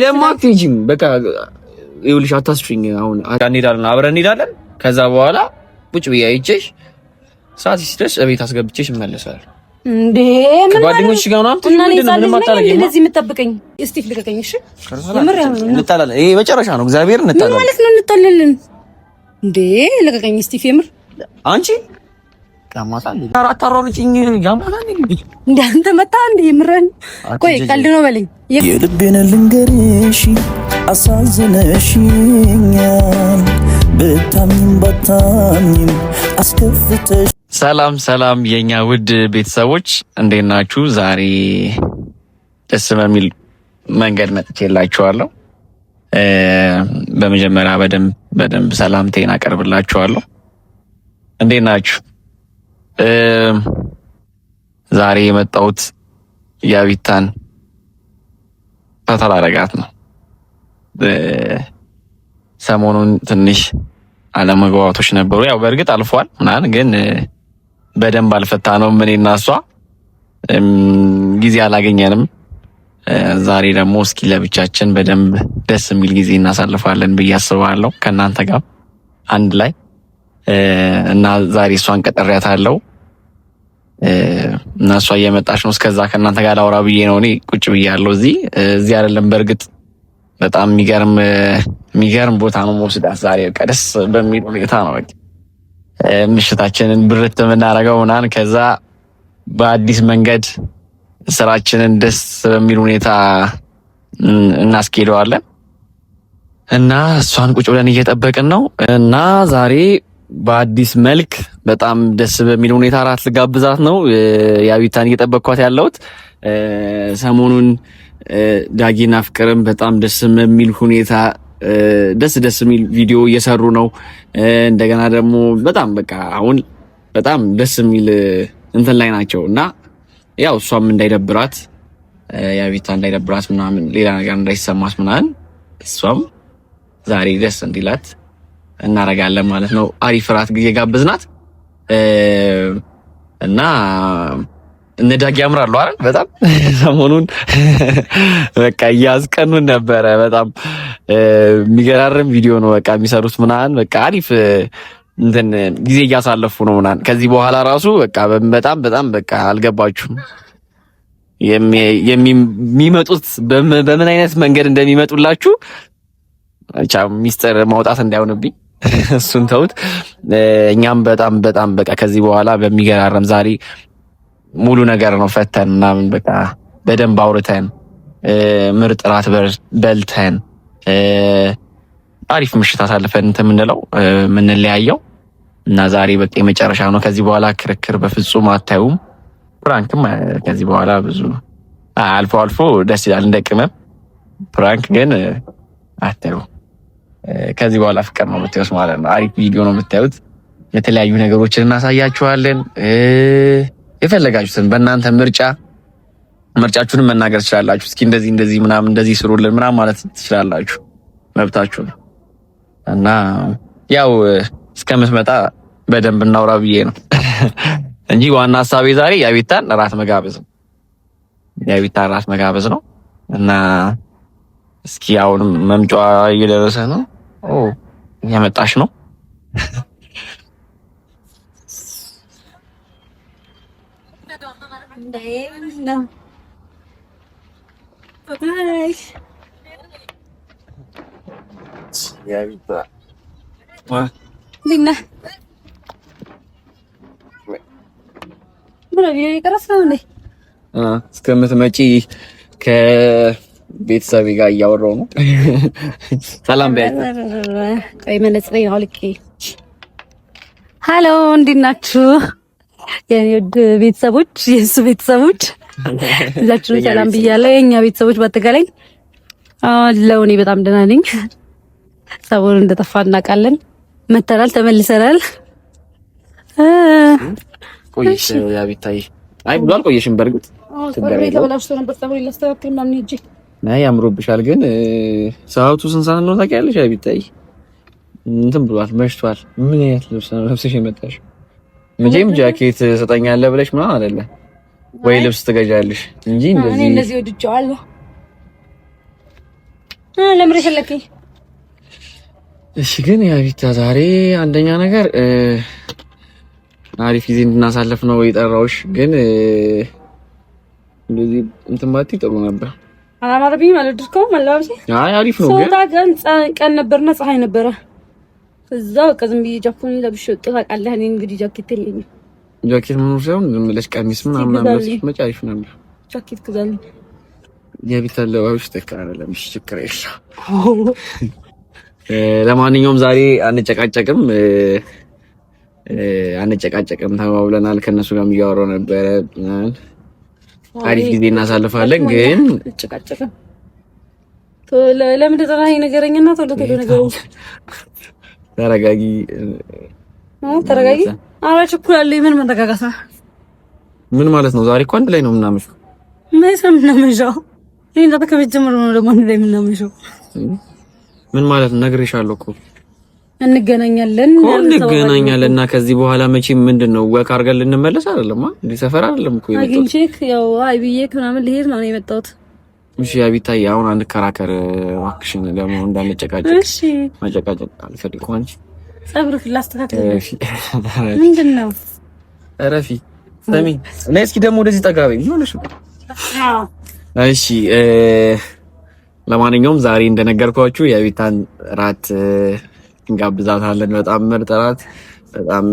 ደግሞ አትሄጂም። በቃ ይኸውልሽ አታስችኝ። አሁን አብረን እንሄዳለን። ከዛ በኋላ ቁጭ ብዬ አይቼሽ ሰዓት ሲደርስ እቤት አስገብቼሽ እመለሳለሁ። እንዴ ምን ጓደኞች ጋር ነው አንተ ምንም አታረጊም። እንደዚህ የምትጠብቀኝ እስቲ ልቀቀኝ። እሺ የምር ያው እንጣላለን። ይሄ መጨረሻ ነው። እግዚአብሔር እንጣላለን ማለት ነው። እንጣላለን እንዴ ልቀቀኝ እስቲ የምር አንቺ ጋማታል አራጣሮልኝ ጋማታል እንዴ አንተ መጣ እንዴ የምረን ቆይ ቀልድ ነው በለኝ። የልቤን ልንገርሽ አሳዝነሽኛል በታምኝም ባታምኝም አስከፍተሽ። ሰላም ሰላም የኛ ውድ ቤተሰቦች እንዴት ናችሁ? ዛሬ ደስ በሚል መንገድ መጥቼላችኋለሁ። በመጀመሪያ በደንብ ሰላምታዬን አቀርብላችኋለሁ። እንዴት ናችሁ? ዛሬ የመጣሁት ያቢታን ፈተላረጋት ነው። ሰሞኑን ትንሽ አለመግባባቶች ነበሩ። ያው በእርግጥ አልፏል ምናምን ግን በደንብ አልፈታነውም። እኔና እሷ ጊዜ አላገኘንም። ዛሬ ደግሞ እስኪ ለብቻችን በደንብ ደስ የሚል ጊዜ እናሳልፋለን ብዬ አስባለሁ ከእናንተ ጋር አንድ ላይ እና ዛሬ እሷን ቀጠሪያታለሁ እና እሷ እየመጣች ነው። እስከዛ ከእናንተ ጋር ላውራ ብዬ ነው እኔ ቁጭ ብያለሁ። እዚህ አይደለም በእርግጥ በጣም የሚገርም ቦታ ነው መውሰዳት ዛሬ በቃ ደስ በሚል ሁኔታ ነው በቃ ምሽታችንን ብርት የምናደርገው ምናምን ከዛ በአዲስ መንገድ ስራችንን ደስ በሚል ሁኔታ እናስኬደዋለን እና እሷን ቁጭ ብለን እየጠበቅን ነው እና ዛሬ በአዲስ መልክ በጣም ደስ በሚል ሁኔታ እራት ልጋብዛት ነው። ያቢታን እየጠበቅኳት ያለሁት ሰሞኑን ዳጊና ፍቅርም በጣም ደስ በሚል ሁኔታ ደስ የሚል ቪዲዮ እየሰሩ ነው። እንደገና ደግሞ በጣም በቃ አሁን በጣም ደስ የሚል እንትን ላይ ናቸው እና ያው እሷም እንዳይደብራት ያቢታ እንዳይደብራት ምናምን ሌላ ነገር እንዳይሰማት ምናምን እሷም ዛሬ ደስ እንዲላት እናረጋለን ማለት ነው። አሪፍ እራት ጊዜ ጋብዝናት እና እነዳጊ ያምራሉ አይደል? በጣም ሰሞኑን በቃ እያስቀኑን ነበረ። በጣም የሚገራርም ቪዲዮ ነው በቃ የሚሰሩት ምናምን በቃ አሪፍ እንትን ጊዜ እያሳለፉ ነው ምናምን። ከዚህ በኋላ ራሱ በቃ በጣም በቃ አልገባችሁም የሚመጡት በምን አይነት መንገድ እንደሚመጡላችሁ ብቻ ሚስጥር ማውጣት እንዳይሆንብኝ እሱን ተውት። እኛም በጣም በቃ ከዚህ በኋላ በሚገራረም ዛሬ ሙሉ ነገር ነው ፈተን ምናምን በቃ በደንብ አውርተን ምርጥ ራት በልተን አሪፍ ምሽት አሳልፈን እንትን የምንለው የምንለያየው እና ዛሬ በቃ የመጨረሻ ነው። ከዚህ በኋላ ክርክር በፍጹም አታዩም። ፕራንክም ከዚህ በኋላ ብዙ አልፎ ደስ ይላል እንደ ቅመም ፕራንክ ግን አታዩም። ከዚህ በኋላ ፍቅር ነው የምታዩት ማለት ነው። አሪፍ ቪዲዮ ነው የምታዩት። የተለያዩ ነገሮችን እናሳያችኋለን። የፈለጋችሁትን በእናንተ ምርጫችሁን መናገር ትችላላችሁ። እስኪ እንደዚህ ምናምን እንደዚህ ስሩልን ምናምን ማለት ትችላላችሁ፣ መብታችሁ ነው እና ያው እስከምትመጣ በደንብ እናውራ ብዬ ነው እንጂ ዋና ሀሳቤ ዛሬ ያቢታን ራት መጋበዝ ነው እና እስኪ አሁንም መምጫዋ እየደረሰ ነው። እየመጣች ነው። ያቢታ ሊና ምን ቪዲዮ እየቀረጽን ነው እስከምትመጪ ከቤተሰቤ ጋር እያወራሁ ነው። ሰላም በይ። ቆይ መነጽሬን አውልቄ። ሃሎ እንዴት ናችሁ የኔ ውድ ቤተሰቦች፣ የሱ ቤተሰቦች ሁላችሁንም ሰላም ብያለሁ። የኛ ቤተሰቦች በአጠቃላይ ለውኔ በጣም ደህና ነኝ። ሰሞኑን እንደጠፋ እናውቃለን። መተናል፣ ተመልሰናል። ቆይሽ ያቢታይ አይ ብሎ አልቆየሽም። በእርግጥ ተበላሽቶ ነበር ተብሎ ላስተካክል ምናምን ሂጅ ናይ ያምሮብሻል። ግን ሰዓቱ ስንት ሰዓት ነው ታውቂያለሽ? ያቢታይ እንትን ብሏል፣ መሽቷል። ምን አይነት ልብስ ነው ለብሰሽ የመጣሽ? መቼም ጃኬት ሰጠኛለህ ብለሽ ምናምን አይደለ ወይ ልብስ ትገዣለሽ እንጂ እንደዚህ ወድጄዋለሁ። ለምን ይፈልከኝ? እሺ ግን ያ ቢታ ዛሬ አንደኛ ነገር አሪፍ ጊዜ እንድናሳልፍ ነው የጠራሁሽ። ግን እንደዚህ እንትን ማለት ጥሩ ነበር። አላማረብኝም። አልወደድከውም አለባበሴ? አይ አሪፍ ነው። ግን ቀን ነበርና ፀሐይ ነበረ። እዛ በቃ ዝም ብዬ ጃኬት ለብሼ ወጣሁ። ታውቃለህ እኔ እንግዲህ ጃኬት የለኝም። ጃኬት ምን ነው ዝም ብለሽ ቀሚስ ምናምን ለብሰሽ መጫ አሪፍ ነበር። ጃኬት ግዛልኝ። የቤት አለባበሽ ተካረለም ችግር የለም። ለማንኛውም ዛሬ አንጨቃጨቅም ተባብለናል። ከነሱ ጋርም እያወራሁ ነበረ። አሪፍ ጊዜ እናሳልፋለን። ግን አንጨቃጨቅም። ለምን ተጠራኸኝ? ነገረኝና ቶሎ ነገሩ። ተረጋጊ። ኧረ ችኩላለሁ። ምን መረጋጋት ነው? ምን ማለት ነው? ዛሬ እኮ አንድ ላይ ነው የምናመሸው። ምናመሸው እኔ እንዳታ ከቤት ጀምሮ ነው ደግሞ አንድ ላይ የምናመሸው። ምን ማለት ነው? ነግሬሻለሁ እኮ እንገናኛለን እና ከዚህ በኋላ መቼም ምንድነው ወክ አድርገን ልንመለስ አይደለም? እንዴ ሰፈር አይደለም እኮ የመጣሁት። አግኝቼክ ያው አይብዬክ ምናምን ልሄድ ነው የመጣሁት። እሺ አቢታይ፣ አሁን አንከራከር እባክሽን። ደግሞ እንዳንጨቃጨቅ። እሺ መጨቃጨቅ አልፈልግም። አንቺ ጸጉርክ ላስተካክል። ምንድነው? እረፊ ሰሚ። ነይ እስኪ ደግሞ ወደዚህ ጠጋ በይ። ይሆነሽ። እሺ ለማንኛውም ዛሬ እንደነገርኳችሁ የቤታን ራት እንጋብዛታለን። በጣም ምርጥ ራት፣ በጣም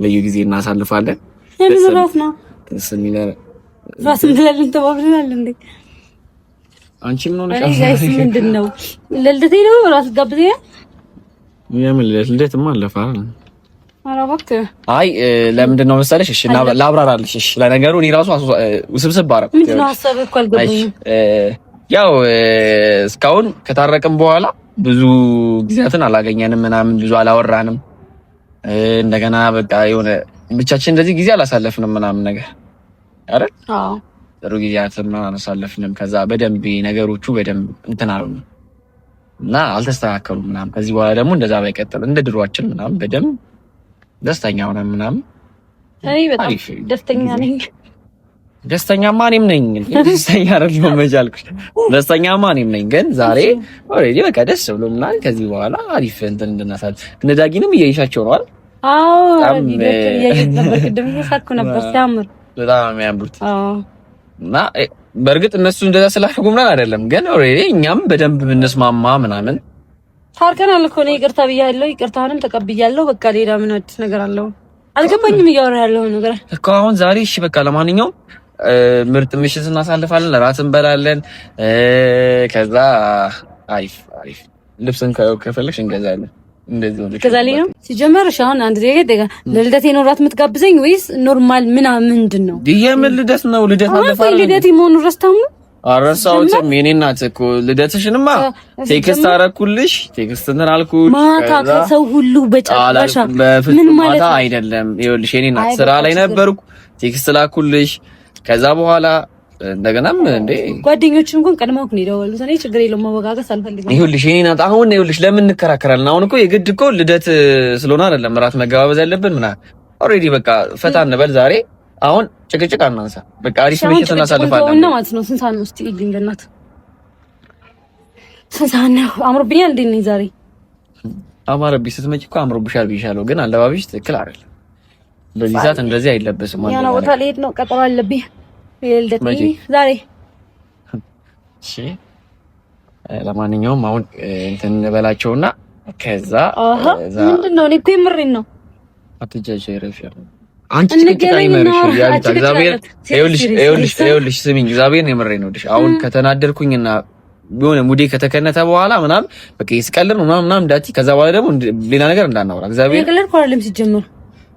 ልዩ ጊዜ እናሳልፋለን። ራት ነው ስሚለ ራስ እንደለን ተባብለናል እንዴ? አንቺ ምን ሆነሽ? አይስ ምንድነው? ለልደቴ ነው ራት ጋብዘኝ። የምን ልደትማ አለፈ። ኧረ እባክህ። አይ ለምንድን ነው መሰለሽ? እሺ እና ላብራራልሽ። እሺ ለነገሩ እኔ ራሱ ውስብስብ አደረኩት። ምንድነው ሀሳብህ? እኮ አልገባኝም። ያው እስካሁን ከታረቅም በኋላ ብዙ ጊዜያትን አላገኘንም ምናምን፣ ብዙ አላወራንም። እንደገና በቃ የሆነ ብቻችን እንደዚህ ጊዜ አላሳለፍንም ምናምን ነገር አይደል? አዎ ጥሩ ጊዜያትን አላሳለፍንም። ከዛ በደንብ ነገሮቹ በደንብ እንትን አሉ እና አልተስተካከሉም ምናምን። ከዚህ በኋላ ደግሞ እንደዛ ባይቀጥል እንደ ድሯችን ምናምን በደንብ ደስተኛ ሆነን ምናምን። እኔ በጣም ደስተኛ ነኝ። ደስተኛማ እኔም ነኝ። ደስተኛ አይደለም መጃልኩሽ። ደስተኛማ እኔም ነኝ። ግን ዛሬ ኦሬዲ በቃ ደስ ብሎናል። ከዚህ በኋላ አሪፍ እንትን እንድናሳት እነዳጊንም እያይሻቸው ነው አይደል? አዎ እያየሁት ነበር። ቅድም እየሳኩ ነበር። ሲያምር በጣም የሚያምሩት። አዎ እና በእርግጥ እነሱ እንደዛ ስላደረጉ ምናምን አይደለም፣ ግን ኦሬዲ እኛም በደንብ ብንስማማ ምናምን ታርቀናል እኮ ነው። ይቅርታ ብያለሁ፣ ይቅርታንም ተቀብያለሁ። በቃ ሌላ ምን አዲስ ነገር አለው? አልገባኝም እያወራህ ያለው ነገር እኮ አሁን ዛሬ። እሺ በቃ ለማንኛውም ምርጥ ምሽት እናሳልፋለን፣ እራት እንበላለን። ከዛ አሪፍ ልብስን ከፈለግሽ እንገዛለን። እንደዚህ ነው ከዛለኝ ነው ሲጀመር። እሺ አሁን አንድ ደጋ ለልደቴ ነው እራት የምትጋብዘኝ ወይስ ኖርማል ምንድን ነው? የምን ልደት ነው? ልደት አለፋለ ልደቴ መሆኑ ረስታው ነው? አረሳሁትም። የኔ እናት እኮ ልደትሽንማ ቴክስት አደረኩልሽ። ቴክስት እንትን አልኩሽ ማታ ከሰው ሁሉ በጫላሻ ምን ማለት አይደለም። ይኸውልሽ የኔ እናት ስራ ላይ ነበርኩ፣ ቴክስት ላኩልሽ። ከዛ በኋላ እንደገናም እንዴ ጓደኞችን እንኳን ቀድመው ነው የደወሉት። እኔ ችግር የለውም መወጋገስ አልፈልግም። ይኸውልሽ የኔ እናት አሁን ይኸውልሽ ለምን እንከራከራለን? አሁን እኮ የግድ እኮ ልደት ስለሆነ አይደለም እራት መገባበዝ ያለብን ምናምን። ኦልሬዲ በቃ ፈታ እንበል ዛሬ። አሁን ጭቅጭቅ አናንሳ። በቃ አሪፍ ምሽት እናሳልፋለን ነው ማለት ነው። ስንት ሰዓት ነው? እስቲ ይልኝ በእናትህ ስንት ሰዓት ነው? አምሮብኛል እንዴ ነኝ ዛሬ? አማረብሽ ስትመጪ እኮ አምሮብሻል ብዬሻለሁ፣ ግን አለባብሽ ትክክል አይደለም። በዚህ ሰዓት እንደዚህ አይለበስም ማለት ነው። ያና ቦታ ልሄድ ነው፣ ቀጠሮ አለብኝ ልደት ዛሬ። እሺ ለማንኛውም አሁን እንትን እንበላቸውና ከዛ ምንድነው? እኔ እኮ የምሬን ነው። አትጃጃ ይረፍያል። አንቺ ትክክለኛ ነሽ ያሉት እግዚአብሔር። ይኸውልሽ ስሚኝ፣ እግዚአብሔር ነው የምሬን ነው። አሁን ከተናደርኩኝና የሆነ ሙዴ ከተከነተ በኋላ ምናምን በቃ ይስቀልን ምናምን እንዳቲ። ከዛ በኋላ ደግሞ ሌላ ነገር እንዳናወራ እግዚአብሔር። ይቀለልኩ አይደለም ሲጀምር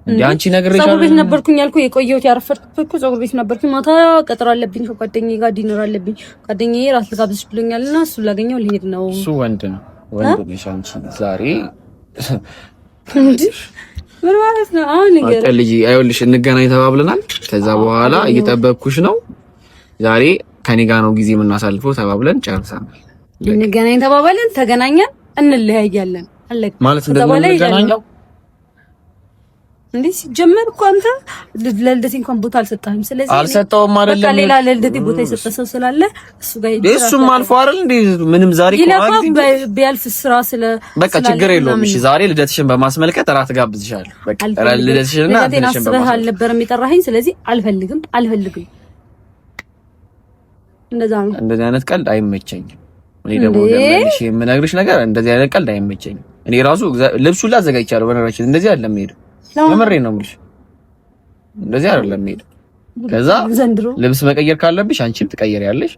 እንዴ አንቺ ነግሬሻለሁ። ፀጉር ቤት ነበርኩኝ ያልኩ የቆየሁት ያረፈድኩት እኮ ፀጉር ቤት ነበርኩኝ። ማታ ቀጠሮ አለብኝ ከጓደኛዬ ጋር ዲነር አለብኝ። ጓደኛዬ ራት ልጋብዝሽ ብሎኛልና እሱ ላገኘው ልሄድ ነው። እሱ ወንድ ነው ነሽ አንቺ ዛሬ እንዴ ምን ማለት ነው? አሁን ነገር አጥልጂ አይወልሽ እንገናኝ ተባብለናል። ከዛ በኋላ እየጠበቅኩሽ ነው። ዛሬ ከኔ ጋር ነው ጊዜ የምናሳልፈው ተባብለን ጨርሰናል። እንገናኝ ተባብለን ተገናኘን፣ እንለያያለን። አለቀ ማለት እንደዚህ ነው። እንዴ ሲጀመር እኮ አንተ ለልደቴ እንኳን ቦታ አልሰጠህም። ስለዚህ አልሰጠውም አይደለም በቃ ሌላ ለልደቴ ቦታ የሰጠ ሰው ስላለ እሱ ጋር ይደርሳል። እሱም አልፎ አይደል እንዴ ምንም ዛሬ ኮማንድ ቢያልፍ ስራ ስለ በቃ ችግር የለውም። እሺ ዛሬ ልደትሽን በማስመልከት እራት ጋብዝሻለሁ። በቃ ልደትሽንና ልደትሽን በማስመልከት አልነበረም የጠራኸኝ። ስለዚህ አልፈልግም። እንደዛ ነው። እንደዚህ አይነት ቀልድ አይመቸኝም። እኔ ደግሞ ለምንሽ የምነግርሽ ነገር እንደዚህ አይነት ቀልድ አይመቸኝም። እኔ ራሱ ልብሱን ላዘጋጅቻለሁ። በነገራችን እንደዚህ አይደለም የምሄደው። የምሬ ነው የምልሽ። እንደዚህ አይደለም የምሄደው። ከዛ ልብስ መቀየር ካለብሽ አንቺም ትቀየሪያለሽ።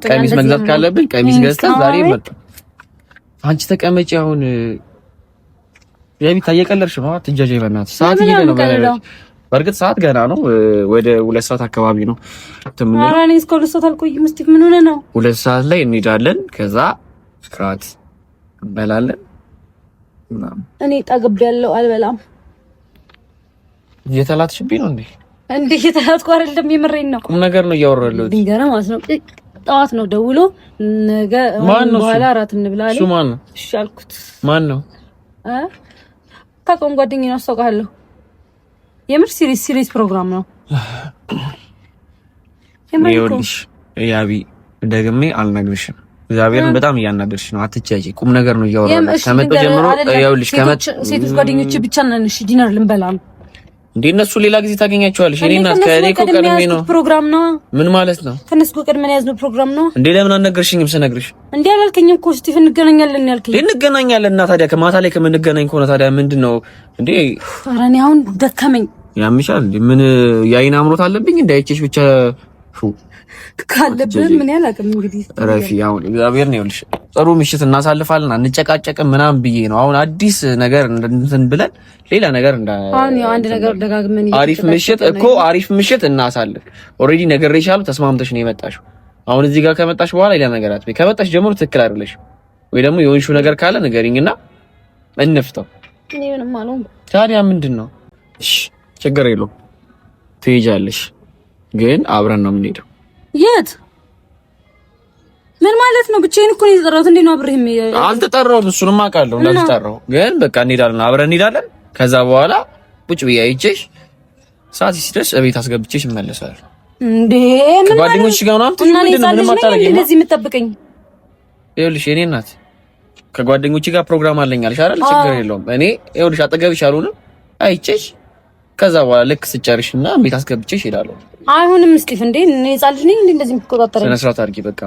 ቀሚስ መግዛት ካለብሽ ቀሚስ ገዝተሽ ዛሬ መጣ። አንቺ ተቀመጪ። አሁን ያቢ ታየቀለርሽ ነው። አትጃጃይ በእናትሽ። ሰዓት እየሄደ ነው። በእርግጥ ሰዓት ገና ነው። ወደ 2 ሰዓት አካባቢ ነው። ኧረ እኔ እስከ 2 ሰዓት አልቆይም። እስቲ ምን ሆነ ነው? 2 ሰዓት ላይ እንሄዳለን። ከዛ እራት እንበላለን። እኔ ጠግቤያለሁ፣ አልበላም። እየተላትሽብኝ ነው እንዴ? እንዴ እየተላትኩ አይደለም፣ የምሬን ነው። ቁም ነገር ነው እያወራለሁ። ድንገና ማለት ነው። ጠዋት ነው ደውሎ ነገ በኋላ እራት እንብላ አለኝ። እሱ ማን ነው? እሺ አልኩት። ማን ነው? ታውቀውም ጓደኛዬ ነው፣ አስታውቃለሁ። የምር ሲሪየስ ፕሮግራም ነው። ይኸውልሽ ያቢ ደግሜ አልነግርሽም። እግዚአብሔርን በጣም እያናደርሽ ነው። አትቻጪ። ቁም ነገር ነው እያወራለሁ። ከመጣ ጀምሮ ይኸውልሽ ሴቶች ጓደኞቼ ብቻ ነን። እሺ ዲነር ልንበላ ነው እንዴ? እነሱ ሌላ ጊዜ ታገኛቸዋለሽ። እኔ እናት ከእኔ እኮ ቀድሜ ነው ፕሮግራም ነው። ምን ማለት ነው? ከነሱ ቀድሜ ነው ያዝነው ፕሮግራም ነው እንዴ? ለምን አልነገርሽኝም? ስነግርሽ እንዴ አላልከኝም እኮ ስቲቭ እንገናኛለን ያልከኝ። እንገናኛለን እና ታዲያ ከማታ ላይ ከምንገናኝ ከሆነ ታዲያ ምንድነው እንዴ? ኧረ እኔ አሁን ደከመኝ። ያምሻል እንዴ? ምን የአይን አምሮት አለብኝ እንዳይቼሽ ብቻ ካለብህ ምን ያላቀም እንግዲህ ረፊ አሁን እግዚአብሔር ነው ይልሽ። ጥሩ ምሽት እናሳልፋለን አንጨቃጨቅም ምናምን ብዬ ነው አሁን አዲስ ነገር እንትን ብለን ሌላ ነገር አሁን ያው አንድ ነገር ደጋግመን አሪፍ ምሽት እናሳልፍ። ኦሬዲ ነግሬሻለሁ፣ ተስማምተሽ ነው የመጣሽው። አሁን እዚህ ጋር ከመጣሽ በኋላ ሌላ ነገር አትበይ። ከመጣሽ ጀምሮ ትክክል አይደለሽ ወይ ደግሞ የሆንሽው ነገር ካለ ንገሪኝና እንፍታው። እኔ ምንም አልሆንኩም። ታዲያ ምንድነው? እሺ ችግር የለውም ትሄጃለሽ፣ ግን አብረን ነው የምንሄደው። የት? ምን ማለት ነው? ብቻዬን እኮ ነው የተጠራሁት። እንዴት ነው አብረህ? አልተጠራሁም። እሱንም አውቃለሁ እንዳልተጠራሁ፣ ግን በቃ እንሄዳለን፣ አብረን እንሄዳለን። ከዛ በኋላ ቁጭ ብዬ አይቼሽ ሰዓት ሲደርስ እቤት አስገብቼሽ እመለሳለሁ። እንዴ ምን ጓደኞች ጋር ነው አንተ ምንም አታረጊም። እንደዚህ የምትጠብቀኝ? ይኸውልሽ የኔ እናት ከጓደኞች ጋር ፕሮግራም አለኝ አልሽ አይደል? ችግር የለውም። እኔ ይኸውልሽ አጠገብሽ አልሆንም፣ አይቼሽ ከዛ በኋላ ልክ ስጨርሽና ቤት አስገብቼሽ እሄዳለሁ። አይሆንም ስቲቭ፣ እንዴ እኔ ህፃን ልጅ ነኝ እንዴ እንደዚህ የምትቆጣጠረኝ? ስነ ስርዓት አድርጊ በቃ።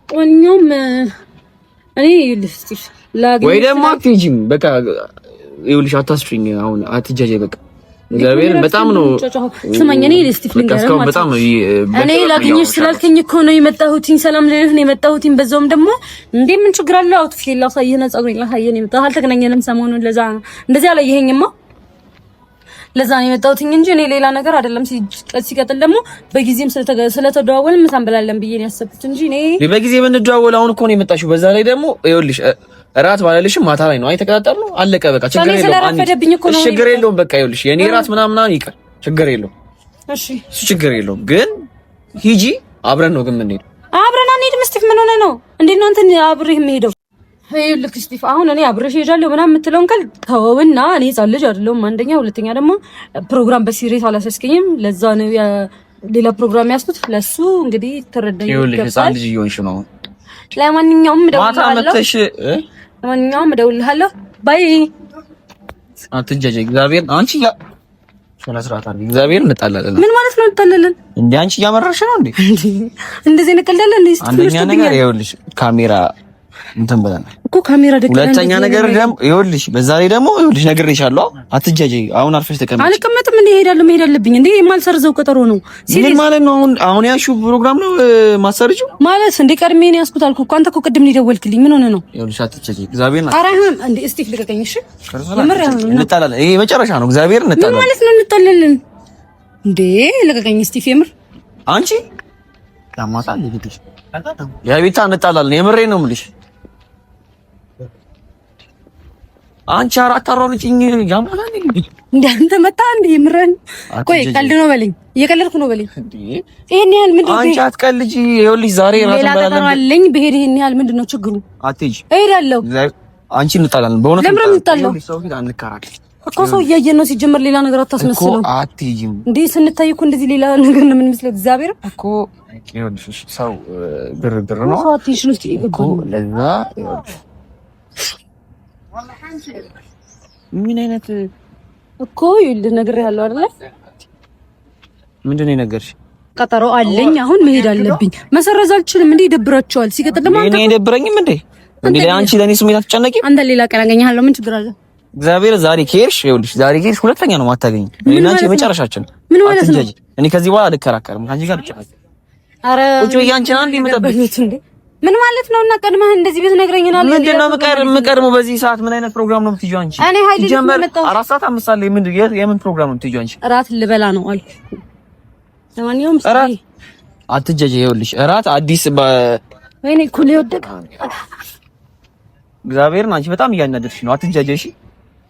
ወኛም እኔ ይኸውልሽ ስቲቭ ወይ ደግሞ አትሄጂም በቃ። ይኸውልሽ አታስችኝ፣ አሁን አትጃጃይ በቃ። እግዚአብሔር በጣም ነው ስማኝ። እኔ ስቲቭ ልንገርህ ማለት ነው እኔ ላግኝሽ ስላልከኝ እኮ ነው የመጣሁትኝ። ሰላም ልልህ ነው የመጣሁትኝ። በዛውም ደግሞ እንዴ ምን ችግር አለው? አውትፊት ላሳየህ ነው ጸጉሬን ላሳየህ ነው የመጣሁት። አልተገናኘንም ሰሞኑን፣ ለዛ ነው እንደዚህ አላየኸኝማ። ለዛ ነው የመጣሁትኝ እንጂ እኔ ሌላ ነገር አይደለም። ሲቀጥል ደግሞ በጊዜም ስለተደዋወልን ምሳ እንበላለን ብዬ ነው ያሰብኩት እንጂ እኔ በጊዜ ብንደዋወል አሁን እኮ ነው የመጣሽው። በዛ ላይ ደግሞ ይኸውልሽ እራት ባለልሽም ማታ ላይ ነው አይተቀጣጠር ነው አለቀ በቃ። ችግር የለውም ችግር የለውም በቃ። ይኸውልሽ የኔ እራት ምናምን ይቀር ችግር የለውም። እሺ እሱ ችግር የለውም። ግን ሂጂ አብረን ነው ግን የምንሄደው። አብረን አንሄድም ስቲቭ። ምን ሆነ ነው እንዴ ነው አንተ አብረህ የምሄደው? ይኸውልህ ስቲቭ አሁን እኔ አብረሽ ሄጃለሁ ምናምን የምትለውን ቃል ተወውና፣ እኔ ህፃን ልጅ አይደለሁም አንደኛ፣ ሁለተኛ ደግሞ ፕሮግራም በሲሪየስ አላሰስከኝም። ለዛ ነው ሌላ ፕሮግራም ያስኩት። ለሱ እንግዲህ ተረዳኝ። ይኸውልህ ህፃን ልጅ እየሆንሽ ነው። ለማንኛውም እደውልልሃለሁ። ባይ። አትጃጃ እግዚአብሔር። አንቺ ስነ ስርዓት አለ እግዚአብሔር። እንጣላለን። ምን ማለት ነው እንጣላለን? እንዴ አንቺ እያመረርሽ ነው እንዴ? እንደዚህ እንቀልዳለን እንዴ? አንደኛ ነገር ይኸውልሽ ካሜራ እንትን ብለናል እኮ ካሜራ ደግ። ሁለተኛ ነገር ደግሞ ይኸውልሽ በዛ ላይ ደግሞ ይኸውልሽ ነግሬሻለሁ። አትጃጃ። አሁን አርፈሽ ተቀመጪ። አልቀመጥም እንዴ? እሄዳለሁ። መሄድ አለብኝ እንዴ? የማልሰርዘው ቀጠሮ ነው። ምን ማለት ነው? አሁን ያልሽው ፕሮግራም ነው ማሰርጁ ማለት እንዴ? ቀድሜ ነው ያስኩት አልኩ እኮ። አንተ እኮ ቅድም ነው የደወልክልኝ። ምን ሆነ ነው? ይኸውልሽ አትጃጃ እግዚአብሔር ነው። ኧረ አይሆንም እንዴ? እስቲ ልቀቀኝ እሺ። እንጣላለን። ይሄ መጨረሻ ነው። እግዚአብሔር እንጣላለን። ምን ማለት ነው እንጣላለን እንዴ? ልቀቀኝ እስቲ። የምር አንቺ ያማታል ልጅሽ ያቤታ እንጣላለን። የምሬን ነው የምልሽ። አንቺ አራት አሯሩጭኝ ያማታል ልጅ እንዴ? አንተ መጣ እንዴ? የምሬን ቆይ ቀልድ ነው በለኝ። እየቀለድኩ ነው በለኝ። ይሄን ያህል ምንድን ነው? አንቺ አትቀልጂ። ይኸውልሽ ዛሬ ራስ በላለኝ ብሄድ ይሄን ያህል ምንድን ነው ችግሩ? አትሄጂ። እሄዳለሁ። አንቺ እንጣላለን። በእውነት ለምን እንጣላለን? ሰው ፊት አንከራከር። እኮ ሰው እያየን ነው ሲጀመር ሌላ ነገር አታስመስለው እኮ አትይም እንዴ ስንታይ እኮ እንደዚህ ሌላ ነገር ነው የምንመስለው እግዚአብሔር እኮ ይኸውልሽ ሰው ግርግር ነው ሰው አትይሽን ውስጥ እኮ ለዛ ምን አይነት እኮ ይኸውልህ ነግሬሃለሁ አይደለ ምንድን ነው የነገርሽ ቀጠሮ አለኝ አሁን መሄድ አለብኝ መሰረዝ አልችልም እንዴ ይደብራቸዋል ሲቀጥል ደግሞ እኔ አይደብረኝም እንዴ አንቺ ለኔ ስሜት አትጨነቂም አንተ ሌላ ቀን አገኘሃለሁ ምን ችግር አለ እግዚአብሔር ዛሬ ከሄድሽ ይኸውልሽ ዛሬ ከሄድሽ ሁለተኛ ነው ማታገኝ እኔና አንቺ መጨረሻችን ምን ማለት ነው እኔ ከዚህ በኋላ አልከራከርም ከአንቺ ጋር ልጨርስ ኧረ ቁጭ ብዬ አንቺን አንዴ መጠበቅ ምን ማለት ነው እና ቀድመህ እንደዚህ ቤት ነግረኝናል ምንድነው የምቀድመው በዚህ ሰዓት ምን አይነት ፕሮግራም ነው የምትይጂው አንቺ እኔ ኃይሌ ነው 4 ሰዓት 5 ሰዓት ላይ የምን ፕሮግራም ነው የምትይጂው አንቺ እራት ልበላ ነው አልኩ ለማንኛውም እራት አትጀጂ ይኸውልሽ እራት አዲስ ወይኔ እኮ ሊወደቅ እግዚአብሔርን አንቺ በጣም እያናደድሽ ነው አትጀጂ እሺ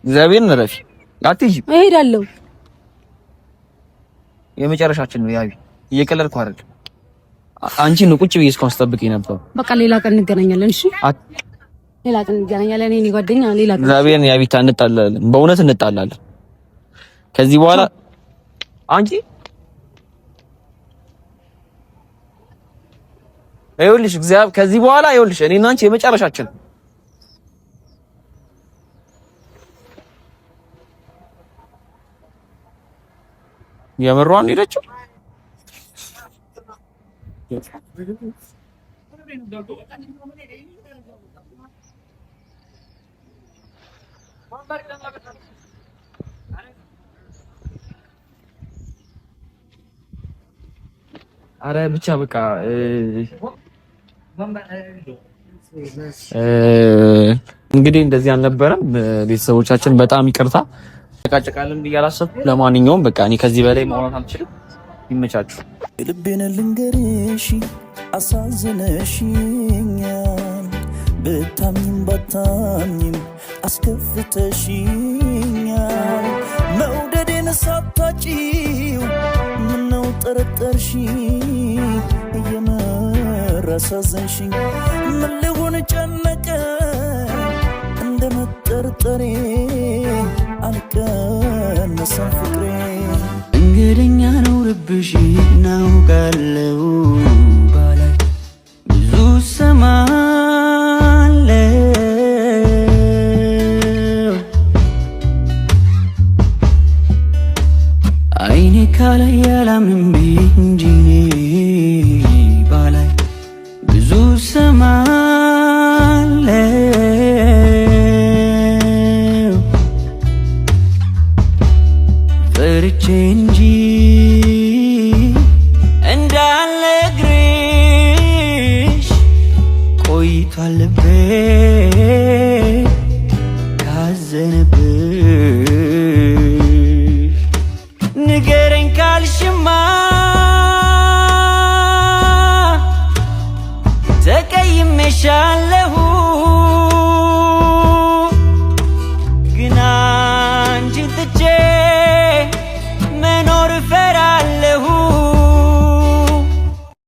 እግዚአብሔርን ረፊ አትይጂ እሄዳለሁ የመጨረሻችን ነው ያቢ እየቀለድኩ አይደል አንቺ ነው ቁጭ ብዬ እስካሁን ስጠብቅ ነበር በቃ ሌላ ቀን እንገናኛለን እሺ ሌላ ቀን እንገናኛለን እኔ ጓደኛ ሌላ ቀን እግዚአብሔርን ያቢ እንጣላለን በእውነት እንጣላለን ከዚህ በኋላ አንቺ ይኸውልሽ እግዚአብሔር ከዚህ በኋላ ይኸውልሽ እኔና አንቺ የመጨረሻችን የምሯን ሄደችው አረ ብቻ በቃ እንግዲህ እንደዚህ አልነበረም ቤተሰቦቻችን በጣም ይቅርታ ተቃጨቃለን ብያላሰብኩ ለማንኛውም በቃ እኔ ከዚህ በላይ ማውራት አልችልም ይመቻችሁ ልቤን ልንገርሽ አሳዝነሽኛል ብታምኝም ባታምኝም አስከፍተሽኛል መውደዴን ሳታጪው ምነው ጠረጠርሽ እየመራ አሳዘንሽኝ ምን ልሁን ጨነቀ እንደ መጠርጠሬ አልቀነሰም ፍቅሬ እንግዲኛ ነው ልብሽ እናውቃለው ባላይ ብዙ ሰማለው አይኔ ካላይ ያላምን እንጂ ባላይ ብዙ ሰማለው ፈርቼ እንጂ እንዳልነግርሽ ቆይቷል ልቤ ካዘነብሽ ንገረኝ ካልሽማ ተቀይሜሻለሁ